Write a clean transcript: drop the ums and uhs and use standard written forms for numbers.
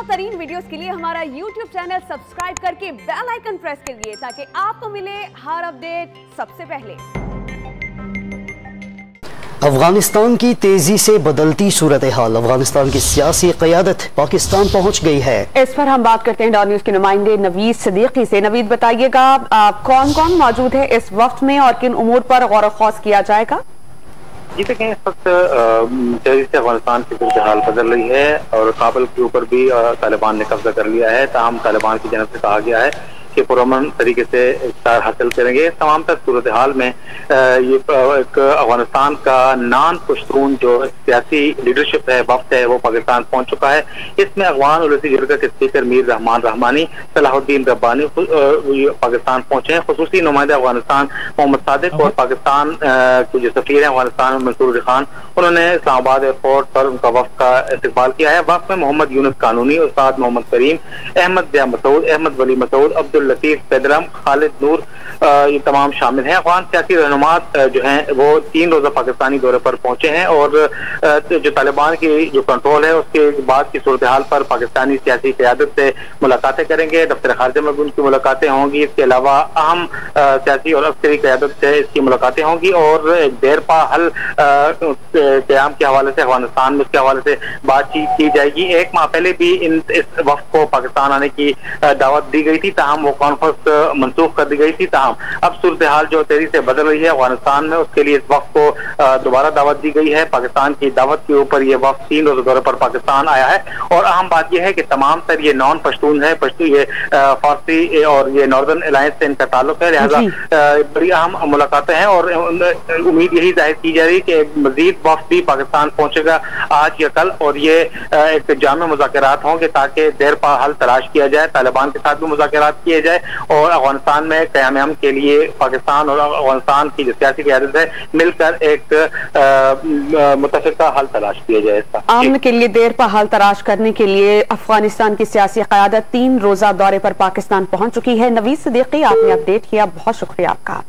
तरीन वीडियोस के लिए हमारा YouTube चैनल सब्सक्राइब करके बेल आइकन प्रेस करिए ताकि आपको मिले हर अपडेट सबसे पहले। अफगानिस्तान की तेजी से बदलती सूरत हाल, अफगानिस्तान की सियासी क़यादत पाकिस्तान पहुंच गई है। इस पर हम बात करते हैं डॉन न्यूज़ के नुमाइंदे नवीद सिद्दीकी से। नवीद, बताइएगा कौन कौन मौजूद है इस वक्त में और किन उमूर पर गौर व ख़ौस किया जाएगा? जी देखें, इस वक्त तेजी से अफगानिस्तान की सूरत हाल बदल रही है और काबुल के ऊपर भी तालिबान ने कब्जा कर लिया है। ताहम तालिबान की जानब से कहा गया है कि पुरअमन तरीके से इख्तियार हासिल करेंगे। तमाम तर सूरत हाल में ये एक अफगानिस्तान का नान पुश्तून जो सियासी लीडरशिप है, वफ्द है, वो पाकिस्तान पहुंच चुका है। इसमें अफगान उलसी जरगा के स्पीकर मीर रहमान रहमानी, सलाहुद्दीन रब्बानी पाकिस्तान पहुंचे हैं। खुसूसी नुमाइंदा अफगानिस्तान मोहम्मद सादिक और पाकिस्तान के जो सफीर हैं अफगानिस्तान में मंसूर खान, उन्होंने इस्लामाबाद एयरपोर्ट पर उनका वफ्द का इस्तकबाल किया है। वफ्द में मोहम्मद यूनुस कानूनी, उस्ताद मोहम्मद करीम, अहमद जिया मसूद, अहमद वली मसूद, अब्दुल लतीफ बेदरम, खालिद नूर, ये तमाम शामिल हैं। अफगान सियासी रहनुमा जो हैं वो 3 रोजा पाकिस्तानी दौरे पर पहुंचे हैं और जो तालिबान की जो कंट्रोल है उसके बाद की सूरत हाल पर पाकिस्तानी सियासी क़यादत से मुलाकातें करेंगे। दफ्तर खारजा में भी उनकी मुलाकातें होंगी। इसके अलावा अहम सियासी और अफसरी क़यादत से इसकी मुलाकातें होंगी और एक देरपा हल क़याम के हवाले से अफगानिस्तान में उसके हवाले से बातचीत की जाएगी। 1 माह पहले भी इस वक्त को पाकिस्तान आने की दावत दी गई थी, ताहम वो कॉन्फ्रेंस मनसूख कर दी गई थी। ताहम अब सूरत हाल जो तेजी से बदल रही है अफगानिस्तान में, उसके लिए इस वक्त को दोबारा दावत दी गई है। पाकिस्तान की दावत के ऊपर ये वक्त 3 रोज़ा दौरे पर पाकिस्तान आया है और अहम बात यह है कि तमाम तर ये नॉन पश्तून है, ये फारसी और ये नॉर्दर्न अलायंस से इनका ताल्लुक है, लिहाजा बड़ी अहम मुलाकातें हैं और उम्मीद यही जाहिर की जा रही है कि मजीद वक्त भी पाकिस्तान पहुंचेगा आज या कल और ये एक जामे मुज़ाकरात होंगे ताकि देर पा हल तलाश किया जाए, तालिबान के साथ भी मुज़ाकरात किए जाए और अफगानिस्तान में क़याम के लिए पाकिस्तान और अफगानिस्तान की जो सियासी क़यादत है मिलकर एक मुत्तफ़िक़ा हल तलाश किया जाए। इसका अमन के लिए देर पा हल तलाश करने के लिए अफगानिस्तान की सियासी क़यादत 3 रोज़ा दौरे पर पाकिस्तान पहुंच चुकी है। नवीद सिद्दीकी, आपने अपडेट किया, बहुत शुक्रिया आपका।